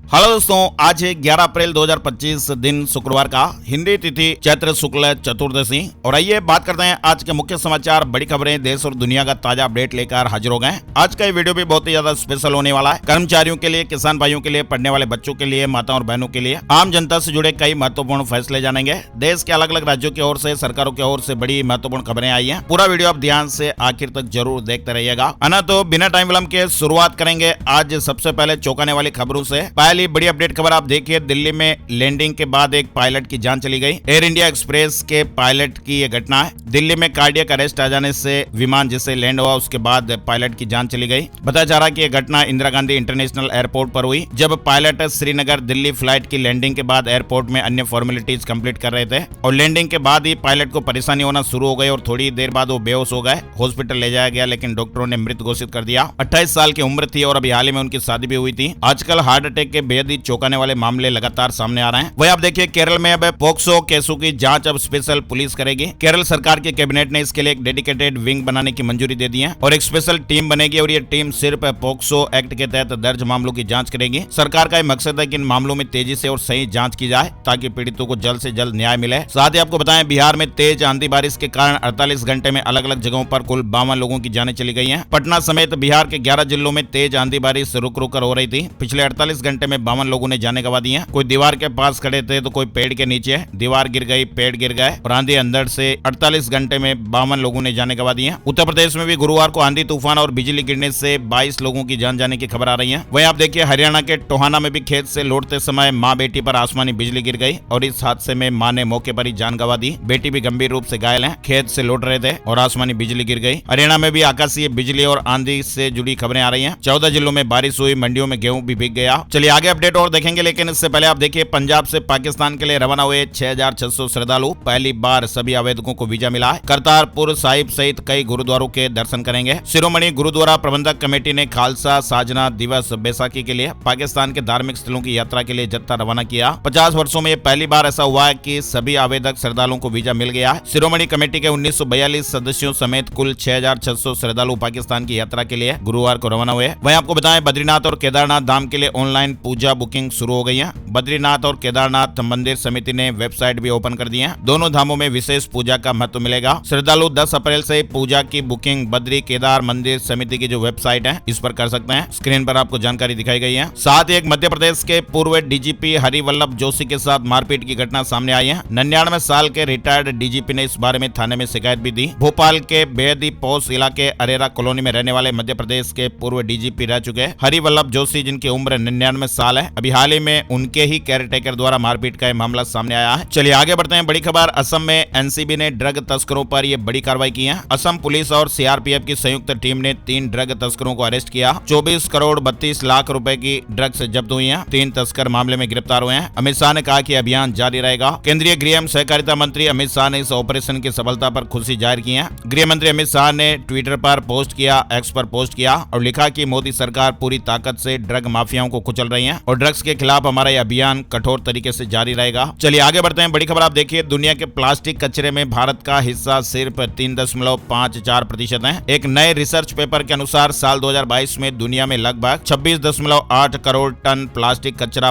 Hello दोस्तों, आज है 11 अप्रैल 2025 दिन शुक्रवार का, हिंदी तिथि चैत्र शुक्ल चतुर्दशी। और आइए बात करते हैं आज के मुख्य समाचार, बड़ी खबरें, देश और दुनिया का ताजा अपडेट लेकर हाजिर हो गए। आज का ये वीडियो भी बहुत ही ज्यादा स्पेशल होने वाला है। कर्मचारियों के लिए, किसान भाइयों के लिए, पढ़ने वाले बच्चों के लिए, माताओं और बहनों के लिए, आम जनता से जुड़े कई महत्वपूर्ण फैसले जानेंगे। देश के अलग अलग राज्यों की ओर से, सरकारों की ओर से बड़ी महत्वपूर्ण खबरें आई है। पूरा वीडियो आप ध्यान से आखिर तक जरूर देखते रहिएगा। है तो बिना टाइम विलंब के शुरुआत करेंगे आज सबसे पहले चौंकाने वाली खबरों से। पहली बड़ी अपडेट खबर आप देखिए, दिल्ली में लैंडिंग के बाद एक पायलट की जान चली गई। एयर इंडिया एक्सप्रेस के पायलट की यह घटना है। दिल्ली में कार्डियक अरेस्ट आ जाने से विमान जिससे लैंड हुआ उसके बाद पायलट की जान चली गई। बताया जा रहा है कि यह घटना इंदिरा गांधी इंटरनेशनल एयरपोर्ट पर हुई, जब पायलट श्रीनगर दिल्ली फ्लाइट की लैंडिंग के बाद एयरपोर्ट में अन्य फॉर्मेलिटीज कंप्लीट कर रहे थे और लैंडिंग के बाद ही पायलट को परेशानी होना शुरू हो गई और थोड़ी देर बाद वो बेहोश हो गए। हॉस्पिटल ले जाया गया लेकिन डॉक्टरों ने मृत घोषित कर दिया। 28 साल की उम्र थी और अभी हाल ही में उनकी शादी भी हुई थी। आजकल हार्ट अटैक के बेहद ही चौंकाने वाले मामले लगातार सामने आ रहे हैं। वही आप देखिए, केरल में अब पोक्सो केसों की जांच अब स्पेशल पुलिस करेगी। केरल सरकार की कैबिनेट ने इसके लिए एक डेडिकेटेड विंग बनाने की मंजूरी दे दी है और एक स्पेशल टीम बनेगी और ये टीम सिर्फ पोक्सो एक्ट के तहत दर्ज मामलों की जांच करेगी। सरकार का मकसद है कि इन मामलों में तेजी से और सही जांच की जाए ताकि पीड़ितों को जल्द से जल्द न्याय मिले। साथ ही आपको बताएं, बिहार में तेज आंधी बारिश के कारण 48 घंटे में अलग अलग जगहों पर कुल 52 लोगों की जानें चली गई हैं। पटना समेत बिहार के 11 जिलों में तेज आंधी बारिश रुक रुक कर हो रही थी। पिछले 48 घंटे में 52 लोगों ने जानें गंवा दी हैं। कोई दीवार के पास खड़े थे तो कोई पेड़ के नीचे, दीवार गिर गई, पेड़ गिर गए और आंधी अंदर से 48 घंटे में 52 लोगों ने जानें गंवा दी हैं। उत्तर प्रदेश में भी गुरुवार को आंधी तूफान और बिजली गिरने से 22 लोगों की जान जाने की खबर आ रही है। वहीं आप देखिए, हरियाणा के टोहाना में भी खेत से लौटते समय मां बेटी पर आसमानी बिजली गिर गई और इस हादसे में मां ने मौके पर ही जान गंवा दी। बेटी भी गंभीर रूप से घायल है। खेत से लौट रहे थे और आसमानी बिजली गिर गई। हरियाणा में भी आकाशीय बिजली और आंधी से जुड़ी खबरें आ रही है। 14 जिलों में बारिश हुई, मंडियों में गेहूं भी भीग गया। चलिए आगे अपडेट और देखेंगे, लेकिन इससे पहले आप देखिए, पंजाब से पाकिस्तान के लिए रवाना हुए 6600 श्रद्धालु, पहली बार सभी आवेदकों को वीजा मिला है। करतारपुर साहिब सहित कई गुरुद्वारों के दर्शन करेंगे। शिरोमणि गुरुद्वारा प्रबंधक कमेटी ने खालसा साजना दिवस बैसाखी के लिए पाकिस्तान के धार्मिक स्थलों की यात्रा के लिए जत्था रवाना किया। 50 वर्षों में पहली बार ऐसा हुआ है कि सभी आवेदक श्रद्धालुओं को वीजा मिल गया है। शिरोमणि कमेटी के 1942 सदस्यों समेत कुल 6600 श्रद्धालु पाकिस्तान की यात्रा के लिए गुरुवार को रवाना हुए। वहीं आपको बताएं, बद्रीनाथ और केदारनाथ धाम के लिए ऑनलाइन पूजा बुकिंग शुरू हो गई है। बद्रीनाथ और केदारनाथ मंदिर समिति ने वेबसाइट भी ओपन कर दी है। दोनों धामों में विशेष पूजा का महत्व मिलेगा। श्रद्धालु 10 अप्रैल से पूजा की बुकिंग बद्री केदार मंदिर समिति की जो वेबसाइट है इस पर कर सकते हैं। स्क्रीन पर आपको जानकारी दिखाई गई है। साथ ही एक मध्य प्रदेश के पूर्व डीजीपी हरिवल्लभ जोशी के साथ मारपीट की घटना सामने आई है। 99 साल के रिटायर्ड डीजीपी ने इस बारे में थाने में शिकायत भी दी। भोपाल के बेहद पोस्ट इलाके अरेरा कॉलोनी में रहने वाले मध्य प्रदेश के पूर्व डीजीपी रह चुके हरिवल्लभ जोशी, जिनकी उम्र 99 साल है, अभी हाल ही में उनके ही केयरटेकर द्वारा मारपीट का मामला सामने आया है। चलिए आगे बढ़ते हैं। बड़ी खबर, असम में एनसीबी ने ड्रग तस्करों पर यह बड़ी कार्रवाई की है। असम पुलिस और सीआरपीएफ की संयुक्त टीम ने 3 ड्रग तस्करों को अरेस्ट किया। 24 करोड़ 32 लाख रुपए की ड्रग्स जब्त हुई हैं। 3 तस्कर मामले में गिरफ्तार हुए हैं। अमित शाह ने कहा कि अभियान जारी रहेगा। केंद्रीय गृह एवं सहकारिता मंत्री अमित शाह ने इस ऑपरेशन की सफलता पर खुशी जाहिर की है। गृह मंत्री अमित शाह ने ट्विटर पर पोस्ट किया, एक्स पर पोस्ट किया और लिखा कि मोदी सरकार पूरी ताकत से ड्रग माफियाओं को कुचल रही है और ड्रग्स के खिलाफ हमारा यह अभियान कठोर तरीके से जारी रहेगा। चलिए आगे बढ़ते हैं। बड़ी खबर आप देखिए, दुनिया के प्लास्टिक कचरे में भारत का हिस्सा सिर्फ 3.54% है। एक नए रिसर्च पेपर के अनुसार साल 2022 में दुनिया में लगभग 26.8 करोड़ टन प्लास्टिक कचरा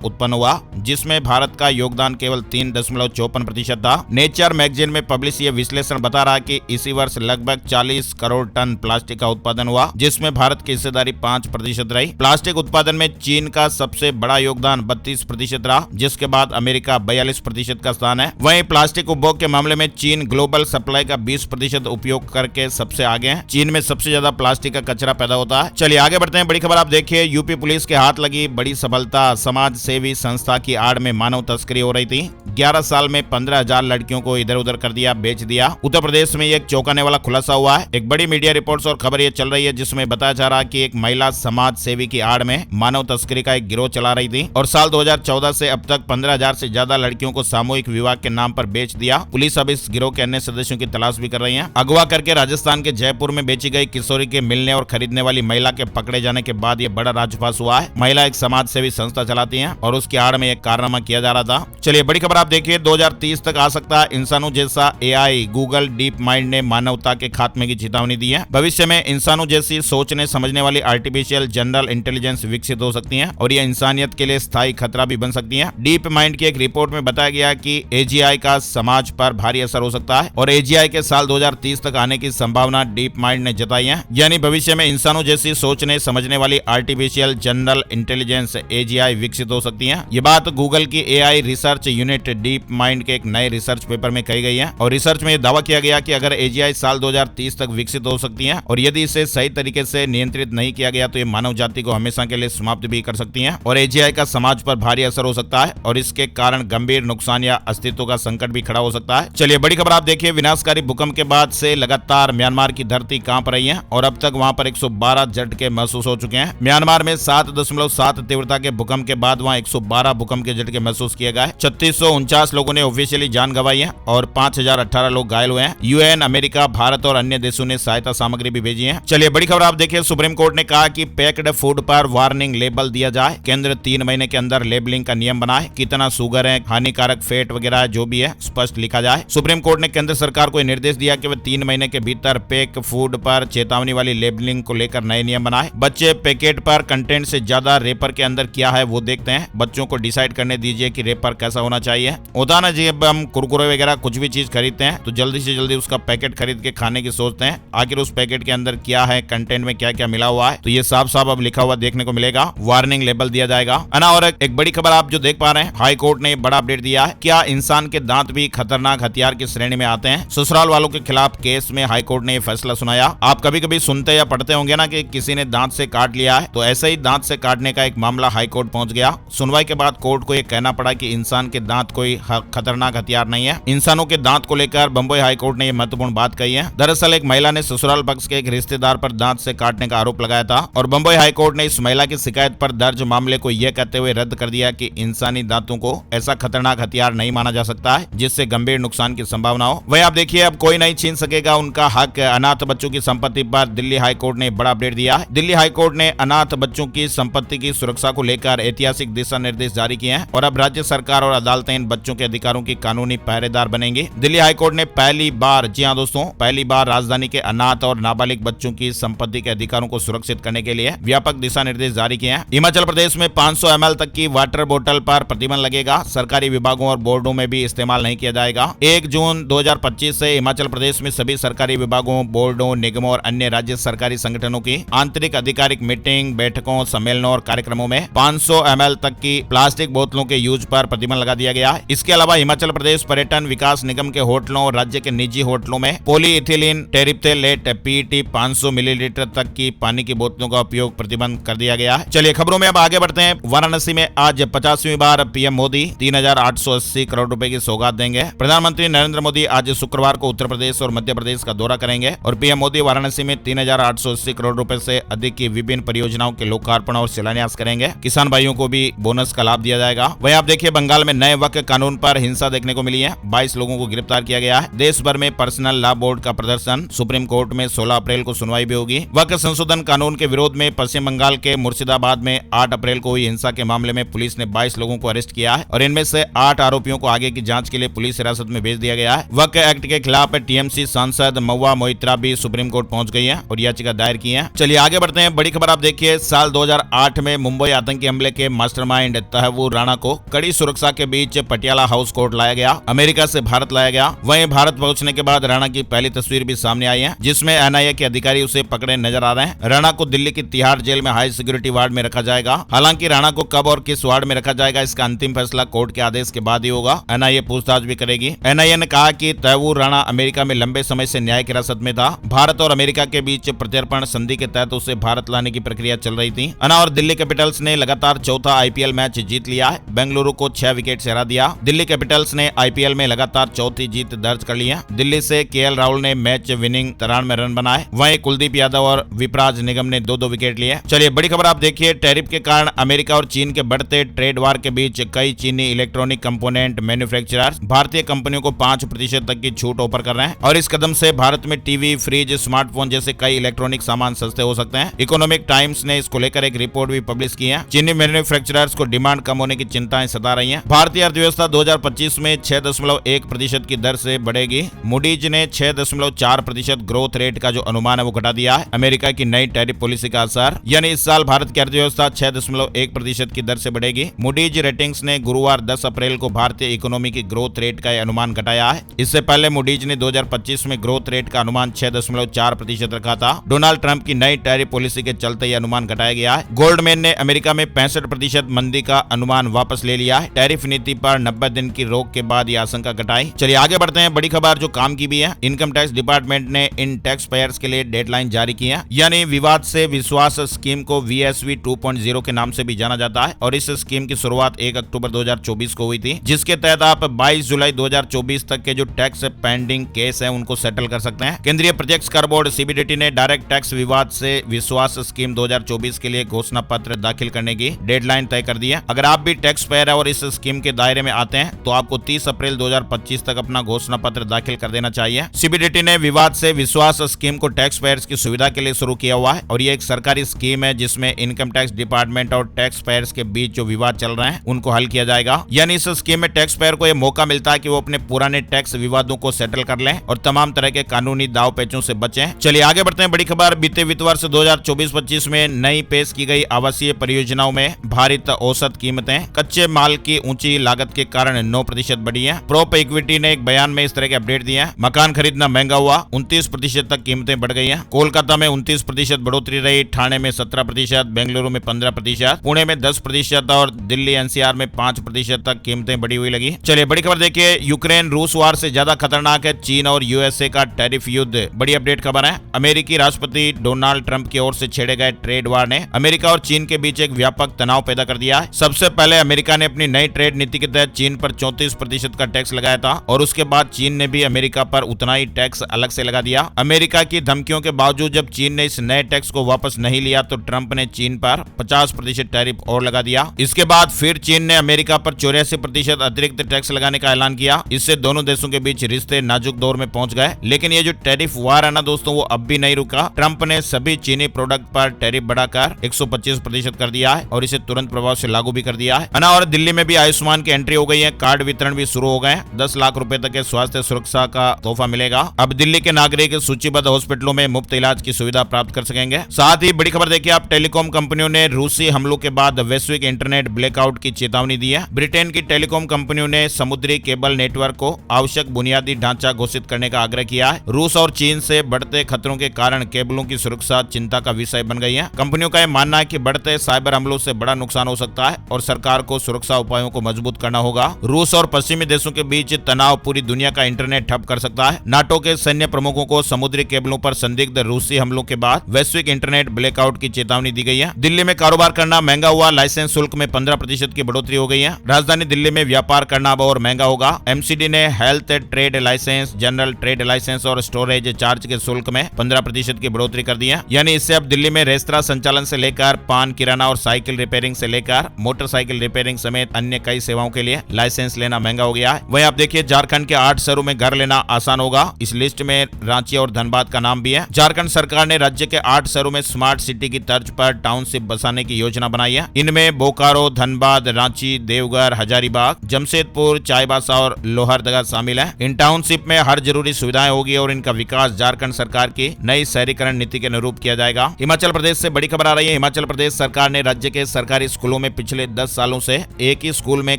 उत्पन्न हुआ, जिसमें भारत का योगदान केवल 3.54% था। नेचर मैगजीन में पब्लिश ये विश्लेषण बता रहा है कि इसी वर्ष लगभग 40 करोड़ टन प्लास्टिक का उत्पादन हुआ, जिसमें भारत की हिस्सेदारी 5% रही। प्लास्टिक उत्पादन में चीन का सबसे बड़ा योगदान 32% रहा, जिसके बाद अमेरिका 42% का स्थान है। वहीं प्लास्टिक उपभोग के मामले में चीन ग्लोबल सप्लाई का 20% उपयोग करके सबसे आगे है। चीन में सबसे ज्यादा प्लास्टिक का कचरा पैदा होता है। चलिए आगे बढ़ते हैं। बड़ी खबर आप देखिए, यूपी पुलिस के हाथ लगी बड़ी सफलता। समाज सेवी संस्था की आड़ में मानव तस्करी हो रही थी। 11 साल में 15,000 लड़कियों को इधर उधर कर दिया, बेच दिया। उत्तर प्रदेश में एक चौंकाने वाला खुलासा हुआ है। एक बड़ी मीडिया रिपोर्ट्स और खबर ये चल रही है जिसमें बताया जा रहा है कि एक महिला समाज सेवी की आड़ में मानव तस्करी का एक गिरोह चला रही थी और साल 2014 से अब तक 15,000 से ज्यादा लड़कियों को सामूहिक विवाह के नाम पर बेच दिया। पुलिस अब इस गिरोह के अन्य सदस्यों की तलाश भी कर रही है। अगवा करके राजस्थान के जयपुर में बेची गई किशोरी के मिलने और खरीदने वाली महिला के पकड़े जाने के बाद ये बड़ा राजपास हुआ है। महिला एक समाज सेवी संस्था चलाती है और उसकी आड़ में एक कारनामा किया जा रहा था। चलिए बड़ी खबर आप देखिए, 2030 तक आ सकता है इंसानों जैसा एआई। गूगल डीप माइंड ने मानवता के खात्मे की चेतावनी दी है। भविष्य में इंसानों जैसी सोचने समझने वाली आर्टिफिशियल जनरल इंटेलिजेंस विकसित हो सकती है। हैं और ये इंसानियत के लिए स्थायी खतरा भी बन सकती हैं। डीप माइंड की एक रिपोर्ट में बताया गया कि एजीआई का समाज पर भारी असर हो सकता है और एजीआई के साल 2030 तक आने की संभावना डीप माइंड ने जताई है। यानी भविष्य में इंसानों जैसी सोचने समझने वाली आर्टिफिशियल जनरल इंटेलिजेंस एजीआई विकसित हो सकती है। ये बात गूगल की AI research unit deep mind के एक नए रिसर्च पेपर में कही गई है और रिसर्च में दावा किया गया कि अगर एजीआई साल 2030 तक विकसित हो सकती है और यदि इसे सही तरीके से नियंत्रित नहीं किया गया तो ये मानव जाति को हमेशा के लिए समाप्त भी कर सकती है और एजीआई का समाज पर भारी असर हो सकता है और इसके कारण गंभीर नुकसान या अस्तित्व का संकट भी खड़ा हो सकता है। चलिए बड़ी खबर आप देखिए, विनाशकारी भूकंप के बाद से लगातार म्यांमार की धरती कांप रही है और अब तक वहां पर 112 झटके महसूस हो चुके हैं। म्यांमार में 7.7 तीव्रता के भूकंप के बाद वहां 112 भूकंप के झटके महसूस किए गए। 3649 लोगों ने ऑफिशियली जान गंवाई है और 5018 लोग घायल हुए हैं। यूएन, अमेरिका, भारत और अन्य देशों ने सहायता सामग्री भी भेजी है। चलिए बड़ी खबर आप देखिए, सुप्रीम कोर्ट ने कहा कि पैक्ड फूड पर वार्निंग लेबल दिया जाए। केंद्र 3 महीने के अंदर लेबलिंग का नियम बनाए, कितना शुगर है, हानिकारक फैट वगैरह जो भी है स्पष्ट लिखा जाए। सुप्रीम कोर्ट ने केंद्र सरकार को निर्देश दिया कि वे 3 महीने के भीतर पैक फूड पर चेतावनी वाली लेबलिंग को लेकर नए नियम बनाए। बच्चे पैकेट पर कंटेंट से ज्यादा रेपर के अंदर क्या है वो देखते हैं। बच्चों को डिसाइड करने दीजिए कि रेपर कैसा होना चाहिए। होता ना जी, अब हम कुरकुरे वगैरह कुछ भी चीज खरीदते हैं तो जल्दी से जल्दी उसका पैकेट खरीद के खाने की सोचते हैं, आखिर उस पैकेट के अंदर क्या है, कंटेंट में क्या क्या मिला हुआ है। तो ये साफ साफ अब लिखा हुआ देखने को मिलेगा, वार्निंग लेबल दिया जाएगा, है ना। और एक बड़ी खबर आप जो देख पा रहे हैं, हाई कोर्ट ने बड़ा अपडेट दिया है। क्या इंसान के दांत भी खतरनाक हथियार की श्रेणी में आते हैं? ससुराल वालों के खिलाफ केस में हाई कोर्ट ने यह फैसला सुनाया। आप कभी कभी सुनते या पढ़ते होंगे ना कि किसी ने दांत से काट लिया है, तो ऐसे ही दांत से काटने का एक मामला हाई कोर्ट पहुंच गया। सुनवाई के बाद कोर्ट को यह कहना पड़ा कि इंसान के दांत कोई खतरनाक हथियार नहीं है। इंसानों के दांत को लेकर बंबई हाई कोर्ट ने यह महत्वपूर्ण बात कही है। दरअसल एक महिला ने ससुराल पक्ष के एक रिश्तेदार पर दांत से काटने का आरोप लगाया था और बंबई हाई कोर्ट ने इस महिला की शिकायत पर दर्ज मामले को यह कहते हुए रद्द कर दिया कि इंसानी दांतों को ऐसा खतरनाक हथियार नहीं माना जा सकता है जिससे गंभीर नुकसान की संभावना हो। वहीं आप देखिए, अब कोई नहीं छीन सकेगा उनका हक। अनाथ बच्चों की संपत्ति पर दिल्ली हाई कोर्ट ने बड़ा अपडेट दिया है। दिल्ली हाई कोर्ट ने अनाथ बच्चों की संपत्ति की सुरक्षा को लेकर ऐतिहासिक दिशा निर्देश जारी किए हैं और अब राज्य सरकार और अदालतें इन बच्चों के अधिकारों की कानूनी पहरेदार बनेंगी। दिल्ली हाई कोर्ट ने पहली बार, जी हाँ दोस्तों, पहली बार राजधानी के अनाथ और नाबालिग बच्चों की संपत्ति के अधिकारों को सुरक्षित करने के लिए व्यापक दिशा निर्देश जारी किए हैं। हिमाचल प्रदेश में 500 ml तक की वाटर बोतल पर प्रतिबंध लगेगा। सरकारी विभागों और बोर्डों में भी इस्तेमाल नहीं किया जाएगा। 1 जून 2025 से हिमाचल प्रदेश में सभी सरकारी विभागों, बोर्डों, निगमों और अन्य राज्य सरकारी संगठनों की आंतरिक आधिकारिक मीटिंग, बैठकों, सम्मेलनों और कार्यक्रमों में 500 ml तक की प्लास्टिक बोतलों के यूज पर प्रतिबंध लगा दिया गया है। इसके अलावा हिमाचल प्रदेश पर्यटन विकास निगम के होटलों और राज्य के निजी होटलों में पॉलीइथिलीन टेरिप्थेलेट पीईटी 500 मिलीलीटर तक की पानी की बोतलों का उपयोग प्रतिबंध कर दिया गया है। चलिए खबरों में अब आगे बढ़ते हैं। वाराणसी में आज 50वीं बार पीएम मोदी 3,880 करोड़ रुपए की सौगात देंगे। प्रधानमंत्री नरेंद्र मोदी आज शुक्रवार को उत्तर प्रदेश और मध्य प्रदेश का दौरा करेंगे और पीएम मोदी वाराणसी में 3,880 करोड़ रुपए से अधिक की विभिन्न परियोजनाओं के लोकार्पण और शिलान्यास करेंगे। किसान भाइयों को भी बोनस का लाभ दिया जाएगा। वहीं आप देखिए, बंगाल में नए वक्फ कानून पर हिंसा देखने को मिली है। 22 लोगों को गिरफ्तार किया गया है। देश भर में पर्सनल लॉ बोर्ड का प्रदर्शन, सुप्रीम कोर्ट में 16 अप्रैल को सुनवाई भी होगी। वक्फ संशोधन कानून के विरोध में पश्चिम बंगाल के मुर्शिदाबाद में 8 अप्रैल को हुई हिंसा के मामले में पुलिस ने 22 लोगों को अरेस्ट किया है और इनमें से 8 आरोपियों को आगे की जांच के लिए पुलिस हिरासत में भेज दिया गया है। वक्फ एक्ट के खिलाफ टीएमसी सांसद महुआ मोइत्रा भी सुप्रीम कोर्ट पहुंच गई है और याचिका दायर की है। चलिए आगे बढ़ते हैं। बड़ी खबर आप देखिए, साल 2008 में मुंबई आतंकी हमले के मास्टरमाइंड तहव्वुर राणा को कड़ी सुरक्षा के बीच पटियाला हाउस कोर्ट लाया गया। अमेरिका से भारत लाया गया। वहीं भारत पहुंचने के बाद राणा की पहली तस्वीर भी सामने आई है जिसमें एनआईए के अधिकारी उसे पकड़े नजर आ रहे हैं। राणा को दिल्ली की तिहाड़ जेल में हाई सिक्योरिटी वार्ड में रखा जाएगा। हालांकि राणा को कब और किस वार्ड में रखा जाएगा इसका अंतिम फैसला कोर्ट के आदेश के बाद ही होगा। एनआईए पूछताछ भी करेगी। एनआईए ने कहा कि तहव्वुर राणा अमेरिका में लंबे समय से न्यायिक हिरासत में था। भारत और अमेरिका के बीच प्रत्यर्पण संधि के तहत उसे भारत लाने की प्रक्रिया चल रही थी। और दिल्ली कैपिटल्स ने लगातार चौथा आईपीएल मैच जीत लिया है। बेंगलुरु को 6 विकेट से हरा दिया। दिल्ली कैपिटल्स ने आईपीएल में लगातार चौथी जीत दर्ज कर ली है। दिल्ली से केएल राहुल ने मैच विनिंग 93 रन बनाए। वहीं कुलदीप यादव और विपराज निगम ने 2-2 विकेट लिए। चलिए बड़ी खबर आप देखिए, टैरिफ के कारण अमेरिका और चीन के बढ़ते ट्रेड वार के बीच कई चीनी इलेक्ट्रॉनिक कंपोनेंट मैन्युफैक्चरर्स भारतीय कंपनियों को 5% तक की छूट ऑफर कर रहे हैं और इस कदम से भारत में टीवी, फ्रिज, स्मार्टफोन जैसे कई इलेक्ट्रॉनिक सामान सस्ते हो सकते हैं। इकोनॉमिक टाइम्स ने इसको लेकर एक रिपोर्ट भी पब्लिश की है। चीनी मैन्युफैक्चरर्स को डिमांड कम होने की चिंताएं सता रही हैं। भारतीय अर्थव्यवस्था 2025 में 6.1% की दर से बढ़ेगी। मूडीज ने 6.4% ग्रोथ रेट का जो अनुमान है वो घटा दिया है। अमेरिका की नई टैरिफ पॉलिसी का असर, यानी इस साल भारत की अर्थव्यवस्था 6.1% की दर से बढ़ेगी। मूडीज रेटिंग्स ने गुरुवार 10 अप्रैल को भारतीय इकोनॉमी की ग्रोथ रेट का अनुमान घटाया है। इससे पहले मूडीज ने 2025 में ग्रोथ रेट का अनुमान 6.4% रखा था। डोनाल्ड ट्रंप की नई टैरिफ पॉलिसी के चलते यह अनुमान घटाया गया है। गोल्डमैन ने अमेरिका में 65% मंदी का अनुमान वापस ले लिया है। टैरिफ नीति पर 90 दिन की रोक के बाद यह आशंका घटाई। चलिए आगे बढ़ते हैं। बड़ी खबर जो काम की भी है। इनकम टैक्स डिपार्टमेंट ने इन टैक्स पेयर्स के लिए डेडलाइन जारी की है, यानी विवाद से विश्वास स्कीम को VSV 2.0 के नाम से भी जाना जाता है और इस स्कीम की शुरुआत 1 अक्टूबर 2024 को हुई थी, जिसके तहत आप 22 जुलाई 2024 तक के जो टैक्स पेंडिंग केस है उनको सेटल कर सकते हैं। केंद्रीय प्रत्यक्ष कर बोर्ड CBDT ने डायरेक्ट टैक्स विवाद से विश्वास स्कीम 2024 के लिए घोषणा पत्र दाखिल करने की डेडलाइन तय कर दी है। अगर आप भी टैक्स पेयर है और इस स्कीम के दायरे में आते हैं तो आपको 30 अप्रैल 2025 तक अपना घोषणा पत्र दाखिल कर देना चाहिए। CBDT ने विवाद से विश्वास स्कीम को टैक्स पेयर्स की सुविधा के लिए शुरू किया हुआ है और ये एक सरकारी स्कीम है जिसमें इनकम टैक्स डिपार्टमेंट और टैक्स पेयर्स के बीच जो विवाद चल रहे हैं उनको हल किया जाएगा। यानी इस स्कीम में टैक्स पेयर को यह मौका मिलता है कि वो अपने पुराने टैक्स विवादों को सेटल कर लें और तमाम तरह के कानूनी दाव पेचों से बचें। चलिए आगे बढ़ते हैं। बड़ी खबर, बीते वित्त वर्ष 2024-25 में नई पेश की गई आवासीय परियोजनाओं में भारित औसत कीमतें कच्चे माल की ऊंची लागत के कारण 9% बढ़ी है। प्रोप इक्विटी ने एक बयान में इस तरह के अपडेट दिए हैं। मकान खरीदना महंगा हुआ, 29% तक कीमतें बढ़ गई हैं। कोलकाता में 29% बढ़ोतरी रही, ठाणे में 17%, बेंगलुरु में 15%, पुणे में 10% और दिल्ली NCR में 5% तक कीमतें बढ़ी हुई लगी। चलिए बड़ी खबर देखिए। यूक्रेन रूस वार से ज्यादा खतरनाक है चीन और USA का टैरिफ युद्ध। बड़ी अपडेट खबर है। अमेरिकी राष्ट्रपति डोनाल्ड ट्रंप की ओर से छेड़े गए ट्रेड वार ने अमेरिका और चीन के बीच एक व्यापक तनाव पैदा कर दिया है। सबसे पहले अमेरिका ने अपनी नई ट्रेड नीति के तहत चीन पर 34% का टैक्स लगाया था और उसके बाद चीन ने भी अमेरिका पर उतना ही टैक्स अलग से लगा दिया। अमेरिका की धमकियों के बावजूद जब चीन ने इस नए टैक्स को वापस नहीं लिया तो ट्रंप ने चीन पर 50% टैरिफ और लगा दिया। इसके बाद फिर चीन ने अमेरिका पर 84% अतिरिक्त टैक्स लगाने का ऐलान किया। इससे दोनों देशों के बीच रिश्ते नाजुक दौर में पहुंच गए। लेकिन ये जो टैरिफ वार है ना दोस्तों, वो अब भी नहीं रुका। ट्रंप ने सभी चीनी प्रोडक्ट पर टैरिफ बढ़ाकर 125% कर दिया है और इसे तुरंत प्रभाव से लागू भी कर दिया है ना। और दिल्ली में भी आयुष्मान की एंट्री हो गई है। कार्ड वितरण भी शुरू हो गए। 10 लाख रुपए तक के स्वास्थ्य सुरक्षा का तोहफा मिलेगा। अब दिल्ली के नागरिक सूचीबद्ध हॉस्पिटलों में मुफ्त इलाज की सुविधा प्राप्त कर सकेंगे। साथ ही बड़ी खबर देखिए आप, टेलीकॉम कंपनियों ने रूसी हमलों के बाद वैश्विक इंटरनेट ब्लैकआउट की चेतावनी दी है। ब्रिटेन की टेलीकॉम कंपनियों ने समुद्री केबल नेटवर्क को आवश्यक बुनियादी ढांचा घोषित करने का आग्रह किया है। रूस और चीन से बढ़ते खतरों के कारण केबलों की सुरक्षा चिंता का विषय बन गई है। कंपनियों का यह मानना है कि बढ़ते साइबर हमलों से बड़ा नुकसान हो सकता है और सरकार को सुरक्षा उपायों को मजबूत करना होगा। रूस और पश्चिमी देशों के बीच तनाव पूरी दुनिया का इंटरनेट ठप कर सकता है। नाटो के सैन्य प्रमुखों को समुद्री केबलों पर संदिग्ध रूसी हमलों के बाद वैश्विक इंटरनेट ब्लैकआउट की चेतावनी दी गई है। दिल्ली में कारोबार करना महंगा हुआ, लाइसेंस शुल्क में 15% की बढ़ोतरी हो गई है। राजधानी दिल्ली में व्यापार करना अब और महंगा होगा। MCD ने health trade license, general trade license और स्टोरेज चार्ज के शुल्क में 15% की बढ़ोतरी कर दी है। यानी इससे अब दिल्ली में रेस्तरां संचालन से लेकर पान, किराना और साइकिल रिपेयरिंग से लेकर मोटरसाइकिल रिपेयरिंग समेत अन्य कई सेवाओं के लिए लाइसेंस लेना महंगा हो गया है। वहीं आप देखिए झारखंड के 8 शहरों में घर लेना आसान होगा। इस लिस्ट में रांची और धनबाद का नाम भी है। झारखंड सरकार ने राज्य के 8 शहरों में स्मार्ट सिटी की तर्ज पर टाउनशिप बसाने की योजना बनाई है। इनमें बोकारो, धनबाद, रांची, देवघर, हजारीबाग, जमशेदपुर, चाईबासा और लोहरदगा शामिल है। इन टाउनशिप में हर जरूरी सुविधाएं होगी और इनका विकास झारखंड सरकार की नई शहरीकरण नीति के अनुरूप किया जाएगा। हिमाचल प्रदेश से बड़ी खबर आ रही है। हिमाचल प्रदेश सरकार ने राज्य के सरकारी स्कूलों में पिछले 10 सालों से एक ही स्कूल में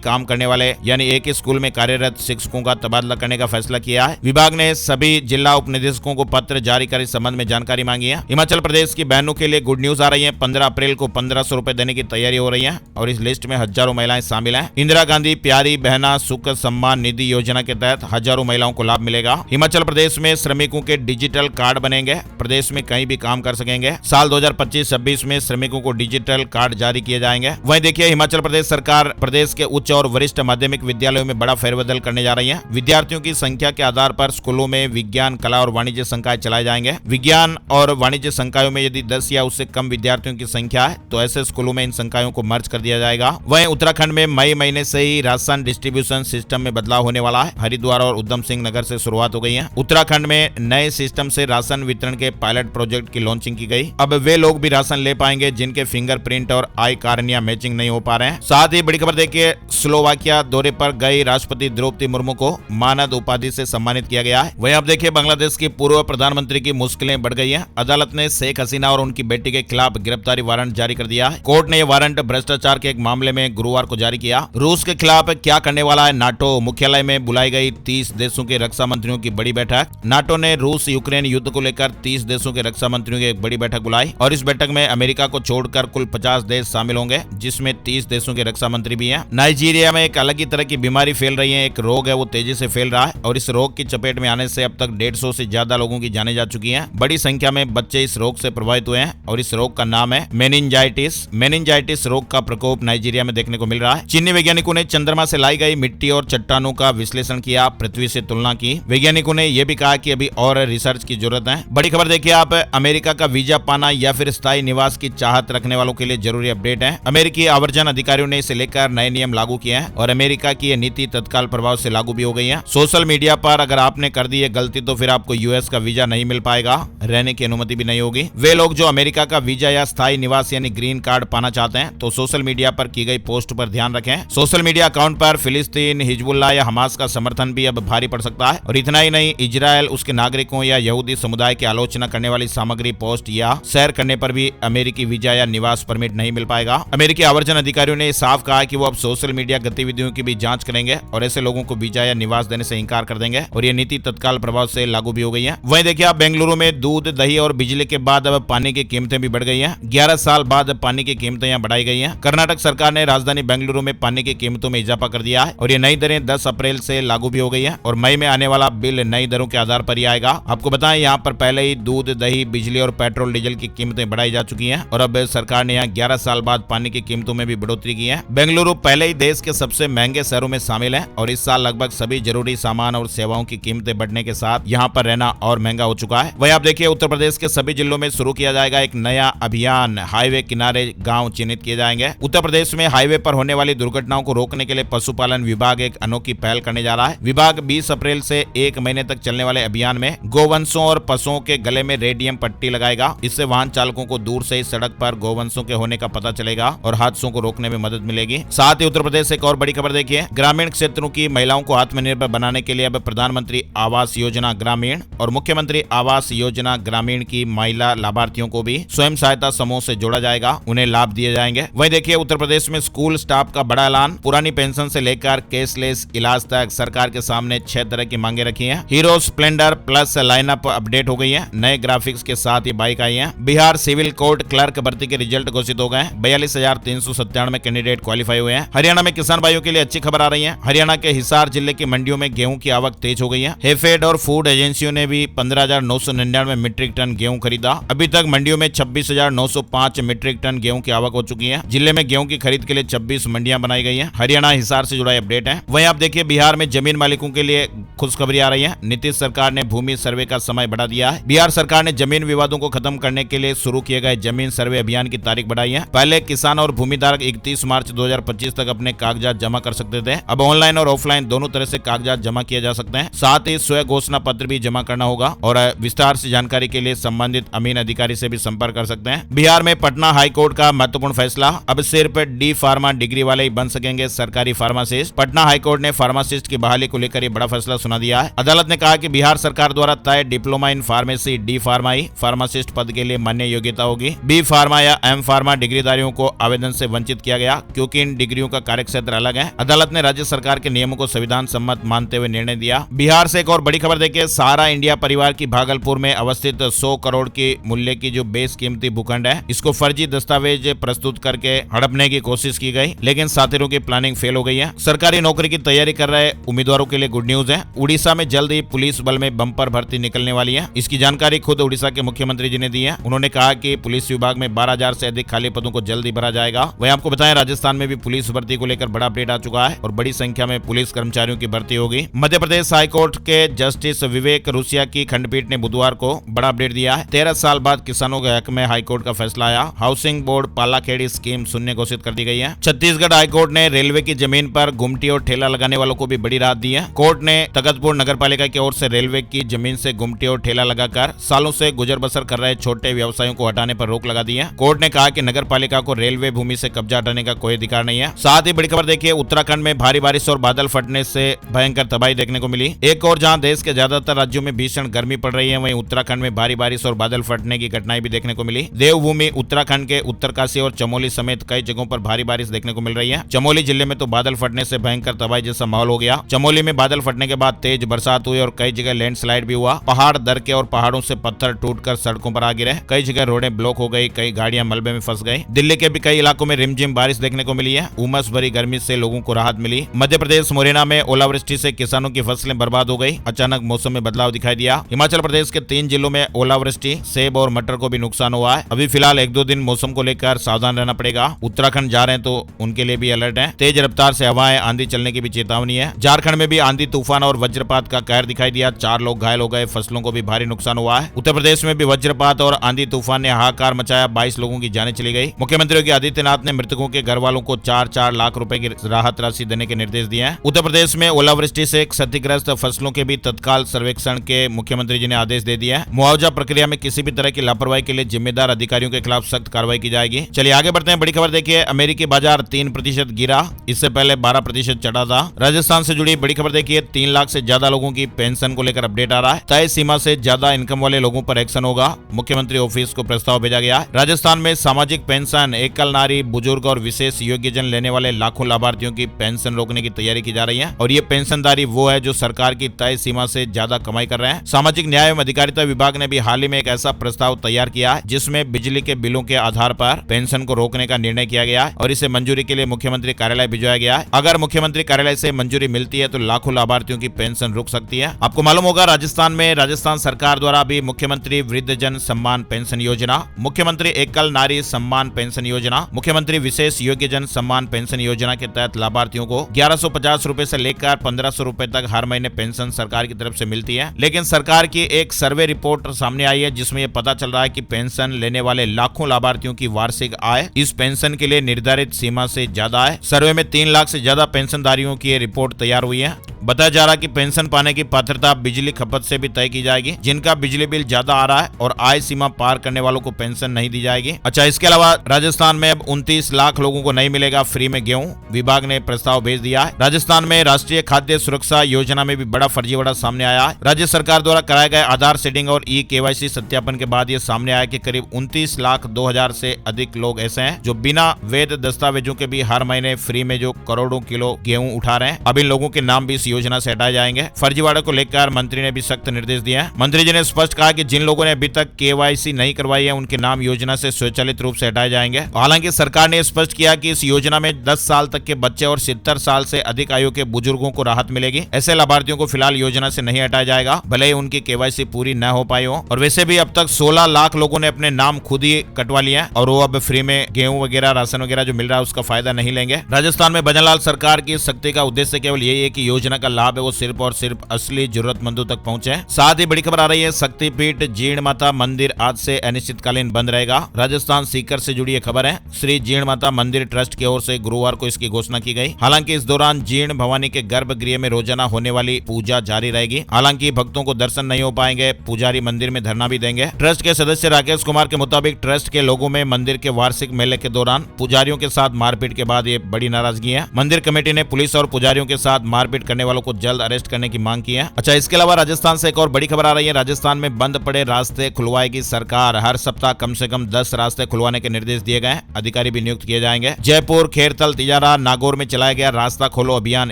काम करने वाले यानी एक ही स्कूल में कार्यरत शिक्षकों का तबादला करने का फैसला किया है। विभाग ने सभी जिला उप निदेशकों को पत्र जारी कर इस संबंध में जानकारी मांगी है। हिमाचल प्रदेश की बहनों के लिए गुड न्यूज आ रही है। 15 अप्रैल को 1500 रुपए देने की तैयारी हो रही है और इस लिस्ट में हजारों महिलाएं शामिल हैं। इंदिरा गांधी प्यारी बहना सुख सम्मान निधि योजना के तहत हजारों महिलाओं को लाभ मिलेगा। हिमाचल प्रदेश में श्रमिकों के डिजिटल कार्ड बनेंगे। प्रदेश में कहीं भी काम कर सकेंगे। साल 2025-26 में श्रमिकों को डिजिटल कार्ड जारी किए जाएंगे। वहीं देखिए हिमाचल प्रदेश सरकार प्रदेश के उच्च और वरिष्ठ माध्यमिक विद्यालयों में बड़ा फेरबदल करने जा रही है। विद्यार्थियों की संख्या के आधार पर स्कूलों में विज्ञान, कला और वाणिज्य संकाय चलाए जाएंगे। विज्ञान और वाणिज्य संकायों में यदि 10 या उससे कम विद्यार्थियों की संख्या है तो ऐसे स्कूलों में इन संकायों को मर्ज कर दिया जाएगा। वहीं उत्तराखंड में मई महीने से ही राशन डिस्ट्रीब्यूशन सिस्टम में बदलाव होने वाला है। हरिद्वार और उधम सिंह नगर से शुरुआत हो गई है। उत्तराखंड में नए सिस्टम से राशन वितरण के पायलट प्रोजेक्ट की लॉन्चिंग की गई। अब वे लोग भी राशन ले पाएंगे जिनके फिंगरप्रिंट और आई कार्निया मैचिंग नहीं हो पा रहे हैं। साथ ही बड़ी खबर देखिए, स्लोवाकिया दौरे पर गई राष्ट्रपति द्रौपदी मुर्मू को मानद उपाधि से सम्मानित किया गया है। वहीं अब देखिए बांग्लादेश की पूर्व प्रधानमंत्री की मुश्किलें बढ़ गई हैं। अदालत ने शेख हसीना और उनकी बेटी के खिलाफ गिरफ्तारी वारंट जारी कर दिया है। कोर्ट ने यह वारंट भ्रष्टाचार के एक मामले में गुरुवार को जारी किया। रूस के खिलाफ क्या करने वाला है नाटो मुख्यालय में बुलाई गई 30 देशों के रक्षा मंत्रियों की बड़ी बैठक। नाटो ने रूस यूक्रेन युद्ध को लेकर 30 देशों के रक्षा मंत्रियों की एक बड़ी बैठक बुलाई और इस बैठक में अमेरिका को छोड़कर कुल 50 देश शामिल होंगे, जिसमें 30 देशों के रक्षा मंत्री भी हैं। नाइजीरिया में एक अलग ही तरह की बीमारी फैल रही है, एक रोग है वो तेजी से फैल रहा है और इस रोग की चपेट में आने से अब तक 150 से ज्यादा लोगों की जानें जा चुकी हैं। बड़ी संख्या में बच्चे इस रोग से प्रभावित हुए हैं और इस रोग का नाम है मेनिंजाइटिस रोग का प्रकोप नाइजीरिया में देखने को मिल रहा है। चीनी वैज्ञानिकों ने चंद्रमा से लाई गई मिट्टी और चट्टानों का विश्लेषण किया, पृथ्वी से तुलना की। वैज्ञानिकों ने यह भी कहा कि अभी और रिसर्च की जरूरत है। बड़ी खबर देखिए आप, अमेरिका का वीजा पाना या फिर स्थायी निवास की चाहत रखने वालों के लिए जरूरी अपडेट है। अमेरिकी आवर्जन अधिकारियों ने इसे लेकर नए नियम लागू किए हैं और अमेरिका की यह नीति तत्काल प्रभाव से लागू भी हो गई है। सोशल मीडिया पर अगर आपने कर दी है गलती तो फिर आपको यूएस का वीजा नहीं मिल पाएगा, रहने की अनुमति भी नहीं होगी। वे लोग जो अमेरिका का वीजा या स्थायी निवास यानी ग्रीन कार्ड पाना चाहते हैं तो सोशल मीडिया पर की गई पोस्ट पर ध्यान रखें। सोशल मीडिया अकाउंट पर फिलिस्तीन, हिजबुल्लाह या हमास का समर्थन भी अब भारी पड़ सकता है और इतना ही नहीं, इजरायल, उसके नागरिकों या यहूदी समुदाय की आलोचना करने वाली सामग्री पोस्ट या शेयर करने पर भी अमेरिकी वीजा या निवास परमिट नहीं मिल पाएगा। अमेरिकी आवर्जन अधिकारियों ने साफ कहा कि वो अब सोशल मीडिया गतिविधियों की भी जांच करेंगे और ऐसे लोगों को वीजा या निवास देने से इंकार कर देंगे और ये नीति तत्काल प्रभाव से लागू भी हो गई है। वहीं देखिए आप, बेंगलुरु में दूध, दही और बिजली के बाद अब पानी की कीमतें भी बढ़ गई हैं। 11 साल बाद पानी की कीमतें यहाँ बढ़ाई गई हैं। कर्नाटक सरकार ने राजधानी बेंगलुरु में पानी की कीमतों में इजाफा कर दिया है और ये नई दरें 10 अप्रैल से लागू भी हो गई है और मई में आने वाला बिल नई दरों के आधार पर ही आएगा। आपको बताएं, यहाँ पर पहले ही दूध, दही, बिजली और पेट्रोल डीजल की कीमतें बढ़ाई जा चुकी हैं और अब सरकार ने यहाँ 11 साल बाद पानी की कीमतों में भी बढ़ोतरी की है। बेंगलुरु पहले ही देश के सबसे महंगे शहरों में शामिल है और इस साल लगभग सभी जरूरी सामान और सेवाओं की कीमतें बढ़ने के साथ यहाँ पर रहना और महंगा हो चुका है। वहीं आप देखिए, उत्तर प्रदेश के सभी जिलों में शुरू किया जाएगा एक नया अभियान, हाईवे किनारे गाँव चिन्हित किए जाएंगे। उत्तर प्रदेश में हाईवे पर होने वाली दुर्घटनाओं को रोकने के लिए पशुपालन विभाग एक अनोखी पहल करने जा रहा है। विभाग 20 अप्रैल से 1 महीने तक चलने वाले अभियान में गोवंशों और पशुओं के गले में रेडियम पट्टी लगाएगा। इससे वाहन चालकों को दूर से ही सड़क पर गोवंशों के होने का पता चलेगा और हादसों को रोकने में मदद मिलेगी। साथ ही उत्तर प्रदेश से एक और बड़ी खबर देखिए, ग्रामीण क्षेत्रों की महिलाओं को आत्मनिर्भर बनाने के लिए अब प्रधानमंत्री आवास योजना ग्रामीण और मुख्यमंत्री आवास योजना ग्रामीण की महिला लाभार्थियों को भी स्वयं सहायता समूह से जोड़ा जाएगा, उन्हें लाभ दिए जाएंगे। वहीं देखिए, उत्तर प्रदेश में स्कूल स्टाफ का बड़ा ऐलान, पुरानी पेंशन से लेकर कैशलेस इलाज तक सरकार के सामने 6 तरह की मांगे रखी हैं। Hero Splendor plus lineup update हो गई है, नए ग्राफिक्स के साथ ये बाइक आई है। बिहार सिविल कोर्ट क्लर्क भर्ती के रिजल्ट घोषित हो गए, 42,397 कैंडिडेट क्वालिफाई हुए हैं। हरियाणा में किसान भाइयों के लिए अच्छी खबर आ रही है। हरियाणा के हिसार जिले की मंडियों में गेहूं की आवक तेज हो गई है। हेफेड और फूड एजेंसियों ने भी 15,999 मीट्रिक टन गेहूं खरीदा। अभी तक मंडियों में 26,905 मीट्रिक टन गेहूं की आवक हो चुकी है। जिले में गेहूं की खरीद के लिए 26 मंडियां बनाई गई हैं। हरियाणा हिसार से जुड़ा अपडेट है। वहीं आप देखिए, बिहार में जमीन मालिकों के लिए खुशखबरी आ रही है। नीतीश सरकार ने भूमि सर्वे का समय बढ़ा दिया है। बिहार सरकार ने जमीन विवादों को खत्म करने के लिए शुरू किए गए जमीन सर्वे अभियान की तारीख बढ़ाई है। पहले किसान और भूमिधारक 31 मार्च 2025 तक अपने कागजात जमा कर सकते थे। अब ऑनलाइन और ऑफलाइन दोनों तरह से कागजात जमा किए जा सकते हैं। साथ ही स्वयं घोषणा पत्र भी जमा करना होगा और विस्तार से जानकारी के लिए संबंधित अमीन अधिकारी से भी संपर्क कर सकते हैं। बिहार में पटना हाई कोर्ट का महत्वपूर्ण फैसला, अब सिर्फ डी फार्मा डिग्री वाले ही बन सकेंगे सरकारी फार्मासिस्ट। पटना हाई कोर्ट ने फार्मासिस्ट की बहाली को लेकर ये बड़ा फैसला सुना दिया है। अदालत ने कहा कि बिहार सरकार द्वारा तय diploma in pharmacy D pharma he pharmacist पद के लिए मान्य योग्यता होगी। बी फार्मा या एम फार्मा डिग्रीधारियों को आवेदन से वंचित किया गया क्योंकि इन डिग्रियों का कार्यक्षेत्र अलग है। अदालत ने राज्य सरकार के नियमों को संविधान सम्मत मानते हुए निर्णय दिया। बिहार से एक और बड़ी खबर देखिए, सहारा इंडिया परिवार की भागलपुर में अवस्थित 100 करोड़ की मूल्य की जो बेशकीमती भूखंड है, इसको फर्जी दस्तावेज प्रस्तुत करके हड़पने की कोशिश की गई, लेकिन साथियों की प्लानिंग फेल हो गई है। सरकारी नौकरी की तैयारी कर रहे उम्मीदवारों के लिए गुड न्यूज है। उड़ीसा में जल्द ही पुलिस बल में बम्पर भर्ती निकलने वाली है। इसकी जानकारी खुद उड़ीसा के मुख्यमंत्री जी ने दी है। उन्होंने कहा कि पुलिस विभाग में 12,000 से अधिक खाली पदों को जल्द ही भरा जाएगा। वहीं आपको बताएं, राजस्थान में भी पुलिस भर्ती को लेकर बड़ा अपडेट आ चुका है और बड़ी संख्या में पुलिस कर्मचारियों की भर्ती होगी। मध्य प्रदेश हाईकोर्ट के जस्टिस विवेक रुसिया की खंडपीठ ने बुधवार को बड़ा अपडेट दिया है। 13 साल बाद किसानों के हक में हाईकोर्ट का फैसला आया। हाउसिंग बोर्ड पालाखेड़ी स्कीम शून्य घोषित कर दी गई है। छत्तीसगढ़ हाईकोर्ट ने रेलवे की जमीन पर गुमटी और ठेला लगाने वालों को भी बड़ी राहत दी है। कोर्ट ने तख्तपुर नगरपालिका की ओर से रेलवे की जमीन से गुमटी और ठेला लगाकर सालों से गुजर बसर कर रहे छोटे व्यवसायियों को हटाने पर रोक लगा दी है। कोर्ट ने कहा कि नगरपालिका को रेलवे भूमि से कब्जा हटाने का कोई अधिकार नहीं है। साथ ही बड़ी खबर देखिए, उत्तराखंड में भारी बारिश और बादल फटने से भयंकर तबाही देखने को मिली। एक और जहां देश के ज्यादातर राज्यों में भीषण गर्मी पड़ रही है, वहीं उत्तराखंड में भारी बारिश और बादल फटने की घटनाएं भी देखने को मिली। देवभूमि उत्तराखंड के उत्तरकाशी और चमोली समेत कई जगहों पर भारी बारिश देखने को मिल रही है। चमोली जिले में तो बादल फटने से भयंकर तबाही जैसा माहौल हो गया। चमोली में बादल फटने के बाद तेज बरसात हुई और कई जगह लैंडस्लाइड भी हुआ। पहाड़ दरके और पहाड़ों से पत्थर टूटकर सड़कों पर आ गिरे। कई जगह रोडें ब्लॉक हो गई, कई गाड़ियां मलबे में फंस गई। दिल्ली के भी कई इलाकों में रिमझिम बारिश देखने को मिली है। उमस भरी गर्मी से लोगों को राहत मिली। मध्य प्रदेश मुरैना में ओलावृष्टि से किसानों की फसलें बर्बाद हो गई। अचानक मौसम में बदलाव दिखाई दिया। हिमाचल प्रदेश के 3 जिलों में ओलावृष्टि, सेब और मटर को भी नुकसान हुआ है। अभी फिलहाल 1-2 दिन मौसम को लेकर सावधान रहना पड़ेगा। उत्तराखंड जा रहे हैं तो उनके लिए भी अलर्ट है। तेज रफ्तार से हवाएं, आंधी चलने की भी चेतावनी है। झारखंड में भी आंधी तूफान और वज्रपात का कहर दिखाई दिया। 4 लोग घायल हो गए। फसलों को भी भारी नुकसान हुआ है। उत्तर प्रदेश में भी वज्रपात और आंधी तूफान ने हाहाकार मचाया। 22 लोगों की जानें चली गई। मुख्यमंत्री योगी आदित्यनाथ ने मृतकों के घर वालों को 4-4 लाख रुपए की राहत राशि देने के निर्देश दिए हैं। उत्तर प्रदेश में ओलावृष्टि से क्षतिग्रस्त फसलों के भी तत्काल सर्वेक्षण के मुख्यमंत्री जी ने आदेश दे दिया है। मुआवजा प्रक्रिया में किसी भी तरह की लापरवाही के लिए जिम्मेदार अधिकारियों के खिलाफ सख्त कार्रवाई की जाएगी। चलिए आगे बढ़ते हैं। बड़ी खबर देखिए, अमेरिकी बाजार 3% गिरा, इससे पहले 12% चढ़ा था। राजस्थान से जुड़ी बड़ी खबर देखिए, 3 लाख से ज्यादा लोगों की पेंशन को लेकर अपडेट आ रहा है। तय सीमा से ज्यादा इनकम वाले लोगों पर एक्शन होगा। मुख्यमंत्री ऑफिस को प्रस्ताव भेजा गया है। राजस्थान में सामाजिक पेंशन, एकल नारी, बुजुर्ग और विशेष योग्यजन लेने वाले लाखों लाभार्थियों की पेंशन रोकने की तैयारी की जा रही है। और ये पेंशनधारी वो है जो सरकार की तय सीमा से ज्यादा कमाई कर रहे हैं। सामाजिक न्याय एवं अधिकारिता विभाग ने भी हाल ही में एक ऐसा प्रस्ताव तैयार किया है जिसमें बिजली के बिलों के आधार पर पेंशन को रोकने का निर्णय किया गया है और इसे मंजूरी के लिए मुख्यमंत्री कार्यालय भिजवाया गया है। अगर मुख्यमंत्री कार्यालय से मंजूरी मिलती है तो लाखों लाभार्थियों की पेंशन रुक सकती है। आपको मालूम होगा राजस्थान में राजस्थान सरकार द्वारा भी मुख्यमंत्री वृद्धजन सम्मान पेंशन योजना, मुख्यमंत्री एकल नारी सम्मान पेंशन योजना, मुख्यमंत्री विशेष योग्यजन सम्मान पेंशन योजना के तहत लाभार्थियों को 1150 रुपए से लेकर 1500 रुपए तक हर महीने पेंशन सरकार की तरफ से मिलती है। लेकिन सरकार की एक सर्वे रिपोर्ट सामने आई है जिसमें यह पता चल रहा है कि पेंशन लेने वाले लाखों लाभार्थियों की वार्षिक आय इस पेंशन के लिए निर्धारित सीमा से ज्यादा है। सर्वे में 3 लाख से ज्यादा पेंशनधारियों की रिपोर्ट तैयार हुई है। बताया जा रहा है कि पेंशन पाने की पात्रता बिजली खपत से भी तय की जाएगी। जिनका बिजली बिल ज्यादा आ रहा है और आय सीमा पार करने वालों को पेंशन नहीं दी जाएगी। अच्छा, इसके अलावा राजस्थान में अब 29 लाख लोगों को नहीं मिलेगा फ्री में गेहूं। विभाग ने प्रस्ताव भेज दिया है। राजस्थान में राष्ट्रीय खाद्य सुरक्षा योजना में भी बड़ा फर्जीवाड़ा सामने आया है। राज्य सरकार द्वारा कराए गए आधार सीडिंग और KYC सत्यापन के बाद ये सामने आया कि करीब 29 लाख 2,000 से अधिक लोग ऐसे हैं जो बिना वैध दस्तावेजों के भी हर महीने फ्री में जो करोड़ों किलो गेहूं उठा रहे हैं। अब इन लोगों के नाम भी इस योजना से हटाए जाएंगे। फर्जीवाड़े को लेकर मंत्री ने भी सख्त निर्देश दिए हैं। मंत्री जी ने स्पष्ट कहा कि जिन लोगों ने अभी तक KYC नहीं करवाई है उनके नाम योजना से स्वचालित रूप से हटाए जाएंगे। हालांकि सरकार ने स्पष्ट किया कि इस योजना में 10 साल तक के बच्चे और 70 साल से अधिक आयु के बुजुर्गों को राहत मिलेगी। ऐसे लाभार्थियों को फिलहाल योजना से नहीं हटाया जाएगा, भले ही उनकी KYC पूरी न हो पाई हो। और वैसे भी अब तक 16 लाख लोगों ने अपने नाम खुद ही कटवा लिए हैं और वो अब फ्री में गेहूं वगैरह, राशन वगैरह जो मिल रहा है उसका फायदा नहीं लेंगे। राजस्थान में भजनलाल सरकार की सख्ती का उद्देश्य केवल यही है कि योजना का लाभ है वो सिर्फ और सिर्फ असली जरूरतमंदों तक पहुंचे। साथ ही बड़ी खबर आ रही है, शक्तिपीठ जीण माता मंदिर आज से अनिश्चितकालीन बंद रहेगा। राजस्थान सीकर से जुड़ी खबर है। श्री जीण माता मंदिर ट्रस्ट की ओर से गुरुवार को इसकी घोषणा की गई। हालांकि इस दौरान जीण भवानी के गर्भगृह में रोजाना होने वाली पूजा जारी रहेगी। हालांकि भक्तों को दर्शन नहीं हो पाएंगे। पुजारी मंदिर में धरना भी देंगे। ट्रस्ट के सदस्य राकेश कुमार के मुताबिक ट्रस्ट के लोगों में मंदिर के वार्षिक मेले के दौरान पुजारियों के साथ मारपीट के बाद ये बड़ी नाराजगी है। मंदिर कमेटी ने पुलिस और पुजारियों के साथ मारपीट करने वालों को जल्द अरेस्ट करने की मांग की है। अच्छा, इसके अलावा राजस्थान से एक और बड़ी खबर आ रही है। राजस्थान में बंद पड़े रास्ते खुलवाएगी सरकार। हर सप्ताह कम से कम 10 रास्ते खुलवाने के निर्देश दिए गए। अधिकारी भी नियुक्त किए जाएंगे। जयपुर, खेरथल, तिजारा, नागौर में चलाया गया रास्ता खोलो अभियान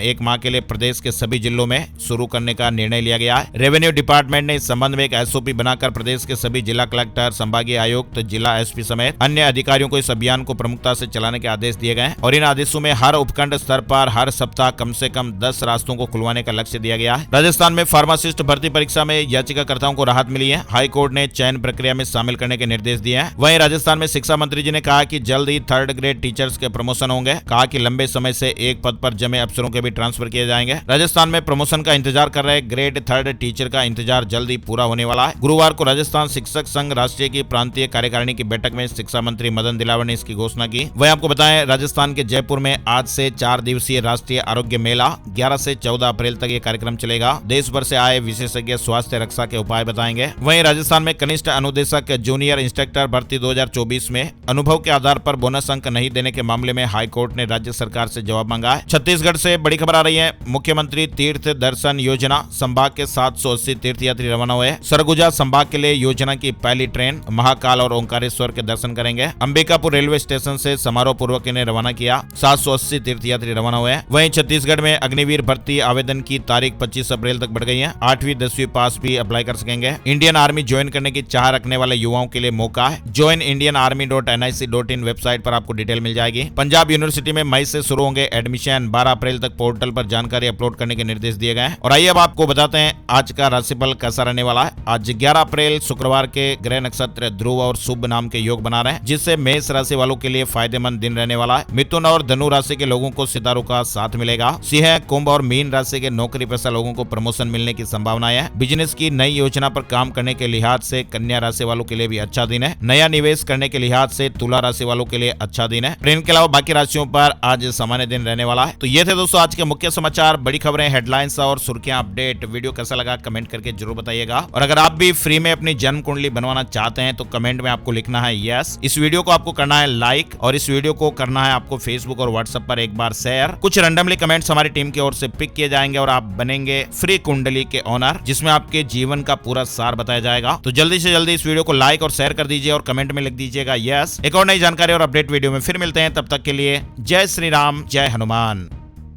1 माह के लिए प्रदेश के सभी जिलों में शुरू करने का निर्णय लिया गया है। रेवेन्यू डिपार्टमेंट ने इस संबंध में एक SOP बनाकर प्रदेश के सभी जिला कलेक्टर, संभागीय आयुक्त, जिला SP समेत अन्य अधिकारियों को इस अभियान को प्रमुखता से चलाने के आदेश दिए गए और इन आदेशों में हर उपखंड स्तर पर हर सप्ताह कम से कम 10 रास्तों को खुलवाने का लक्ष्य दिया गया है। राजस्थान में फार्मासिस्ट भर्ती परीक्षा में याचिकाकर्ताओं को राहत मिली है। हाई कोर्ट ने चयन प्रक्रिया में शामिल करने के निर्देश दिए हैं। वहीं राजस्थान में शिक्षा मंत्री जी ने कहा कि जल्द ही 3rd ग्रेड टीचर्स के प्रमोशन होंगे। कहा कि लंबे समय से एक पद पर जमे अफसरों के भी ट्रांसफर किए जाएंगे। राजस्थान में प्रमोशन का इंतजार कर रहे ग्रेड 3rd टीचर का इंतजार जल्द ही पूरा होने वाला है। गुरुवार को राजस्थान शिक्षक संघ राष्ट्रीय की प्रांतीय कार्यकारिणी की बैठक में शिक्षा मंत्री मदन दिलावर ने इसकी घोषणा की। वहीं आपको बताएं, राजस्थान के जयपुर में आज से 4 दिवसीय राष्ट्रीय आरोग्य मेला 11 से 14 14 अप्रैल तक ये कार्यक्रम चलेगा। देश भर से आए विशेषज्ञ स्वास्थ्य रक्षा के उपाय बताएंगे। वहीं राजस्थान में कनिष्ठ अनुदेशक जूनियर इंस्पेक्टर भर्ती 2024 में अनुभव के आधार पर बोनस अंक नहीं देने के मामले में हाई कोर्ट ने राज्य सरकार से जवाब मांगा है। छत्तीसगढ़ से बड़ी खबर आ रही है। मुख्यमंत्री तीर्थ दर्शन योजना संभाग के 780 तीर्थयात्री रवाना हुए। सरगुजा संभाग के लिए योजना की पहली ट्रेन महाकाल और ओंकारेश्वर के दर्शन करेंगे। अंबिकापुर रेलवे स्टेशन से समारोह पूर्वक इन्हें रवाना किया। 780 तीर्थयात्री रवाना हुए। वहीं छत्तीसगढ़ में अग्निवीर भर्ती आवेदन की तारीख 25 अप्रैल तक बढ़ गई है। 8वीं 10वीं पास भी अप्लाई कर सकेंगे। इंडियन आर्मी ज्वाइन करने की चाह रखने वाले युवाओं के लिए मौका है। joinindianarmy.nic.in वेबसाइट पर आपको डिटेल मिल जाएगी। पंजाब यूनिवर्सिटी में मई से शुरू होंगे एडमिशन। 12 अप्रैल तक पोर्टल पर जानकारी अपलोड करने के निर्देश दिए गए हैं। और आइए अब आपको बताते हैं आज का राशिफल कैसा रहने वाला है। आज 11 अप्रैल शुक्रवार के ग्रह नक्षत्र ध्रुव और शुभ नाम के योग बना रहे हैं, जिससे मेष राशि वालों के लिए फायदेमंद दिन रहने वाला है। मिथुन और धनु राशि के लोगों को सितारों का साथ मिलेगा। सिंह, कुंभ और मीन राशि के नौकरी पेशा लोगों को प्रमोशन मिलने की संभावना है। बिजनेस की नई योजना पर काम करने के लिहाज से कन्या राशि वालों के लिए भी अच्छा दिन है। नया निवेश करने के लिहाज से तुला राशि वालों के लिए अच्छा दिन है। प्रेम के अलावा बाकी राशियों पर आज सामान्य दिन रहने वाला है। तो ये थे दोस्तों आज के मुख्य समाचार, बड़ी खबरें, हेडलाइंस और सुर्खियां अपडेट। वीडियो कैसा लगा कमेंट करके जरूर बताइएगा। और अगर आप भी फ्री में अपनी जन्म कुंडली बनवाना चाहते हैं तो कमेंट में आपको लिखना है यस। इस वीडियो को आपको करना है लाइक और इस वीडियो को करना है आपको फेसबुक और व्हाट्सएप पर एक बार शेयर। कुछ रैंडमली कमेंट्स हमारी टीम की ओर से पिक किए जाएंगे और आप बनेंगे फ्री कुंडली के ओनर, जिसमें आपके जीवन का पूरा सार बताया जाएगा। तो जल्दी से जल्दी इस वीडियो को लाइक और शेयर कर दीजिए और कमेंट में लिख दीजिएगा यस। एक और नई जानकारी और अपडेट वीडियो में फिर मिलते हैं, तब तक के लिए जय श्री राम, जय हनुमान।